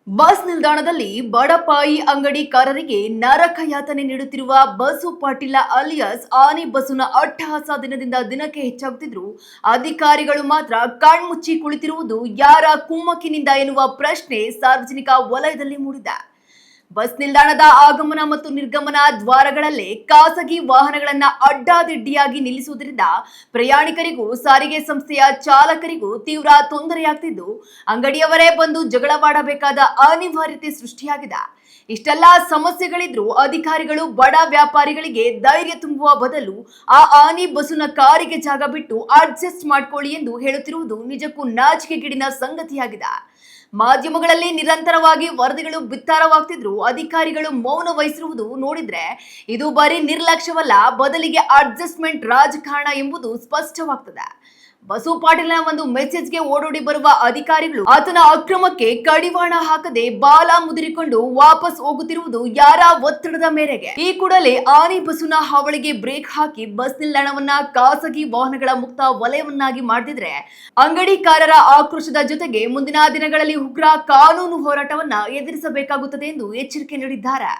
Bus ನಿಲ್ದಾಣದಲ್ಲಿ ಬಡಪಾಯಿ ಅಂಗಡಿಕಾರರಿಗೆ ನರಕಯಾತನೆ ನೀಡುತ್ತಿರುವ Basu Patil alias ಆನಿ ಬಸ್ಸುನ ಅಟ್ಟಹಾಸ ದಿನದಿಂದ ದಿನಕ್ಕೆ ಹೆಚ್ಚಾಗುತ್ತಿದ್ರು ಅಧಿಕಾರಿಗಳು ಮಾತ್ರ ಕಣ್ಮುಚ್ಚಿ ಕುಳಿತಿರುವುದು ಯಾರ ಕುಮ್ಮಕ್ಕಿನಿಂದ ಎನ್ನುವ ಪ್ರಶ್ನೆ ಸಾರ್ವಜನಿಕ ವಲಯದಲ್ಲಿ ಮೂಡಿದೆ. ಬಸ್ ನಿಲ್ದಾಣದ ಆಗಮನ ಮತ್ತು ನಿರ್ಗಮನ ದ್ವಾರಗಳಲ್ಲೇ ಖಾಸಗಿ ವಾಹನಗಳನ್ನ ಅಡ್ಡಾದಿಡ್ಡಿಯಾಗಿ ನಿಲ್ಲಿಸುವುದರಿಂದ ಪ್ರಯಾಣಿಕರಿಗೂ ಸಾರಿಗೆ ಸಂಸ್ಥೆಯ ಚಾಲಕರಿಗೂ ತೀವ್ರ ತೊಂದರೆಯಾಗ್ತಿದ್ದು ಅಂಗಡಿಯವರೇ ಬಂದು ಜಗಳವಾಡಬೇಕಾದ ಅನಿವಾರ್ಯತೆ ಸೃಷ್ಟಿಯಾಗಿದೆ. ಇಷ್ಟೆಲ್ಲ ಸಮಸ್ಯೆಗಳಿದ್ರೂ ಅಧಿಕಾರಿಗಳು ಬಡ ವ್ಯಾಪಾರಿಗಳಿಗೆ ಧೈರ್ಯ ತುಂಬುವ ಬದಲು ಆ ಆನಿ ಬಸ್ಸುನ ಕಾರಿಗೆ ಜಾಗ ಬಿಟ್ಟು ಅಡ್ಜಸ್ಟ್ ಮಾಡ್ಕೊಳ್ಳಿ ಎಂದು ಹೇಳುತ್ತಿರುವುದು ನಿಜಕ್ಕೂ ನಾಚಿಕೆಗೇಡಿನ ಸಂಗತಿಯಾಗಿದೆ. ಮಾಧ್ಯಮಗಳಲ್ಲಿ ನಿರಂತರವಾಗಿ ವರದಿಗಳು ಬಿತ್ತಾರವಾಗ್ತಿದ್ರು ಅಧಿಕಾರಿಗಳು ಮೌನ ವಹಿಸಿರುವುದು ನೋಡಿದ್ರೆ ಇದು ಬರೀ ನಿರ್ಲಕ್ಷ್ಯವಲ್ಲ, ಬದಲಿಗೆ ಅಡ್ಜಸ್ಟ್ಮೆಂಟ್ ರಾಜಕಾರಣ ಎಂಬುದು ಸ್ಪಷ್ಟವಾಗ್ತದೆ. ಬಸು ಪಾಟೀಲ್ನ ಒಂದು ಮೆಸೇಜ್ಗೆ ಓಡೋಡಿ ಬರುವ ಅಧಿಕಾರಿಗಳು ಆತನ ಅಕ್ರಮಕ್ಕೆ ಕಡಿವಾಣ ಹಾಕದೆ ಬಾಲ ಮುದುರಿಕೊಂಡು ವಾಪಸ್ ಹೋಗುತ್ತಿರುವುದು ಯಾರ ಒತ್ತಡದ ಮೇರೆಗೆ? ಈ ಕೂಡಲೇ ಆನಿ ಬಸ್ಸುನ ಹಾವಳಿಗೆ ಬ್ರೇಕ್ ಹಾಕಿ ಬಸ್ ನಿಲ್ದಾಣವನ್ನ ಖಾಸಗಿ ವಾಹನಗಳ ಮುಕ್ತ ವಲಯವನ್ನಾಗಿ ಮಾಡದಿದ್ರೆ ಅಂಗಡಿಕಾರರ ಆಕ್ರೋಶದ ಜೊತೆಗೆ ಮುಂದಿನ ದಿನಗಳಲ್ಲಿ ಉಗ್ರ ಕಾನೂನು ಹೋರಾಟವನ್ನ ಎದುರಿಸಬೇಕಾಗುತ್ತದೆ ಎಂದು ಎಚ್ಚರಿಕೆ ನೀಡಿದ್ದಾರೆ.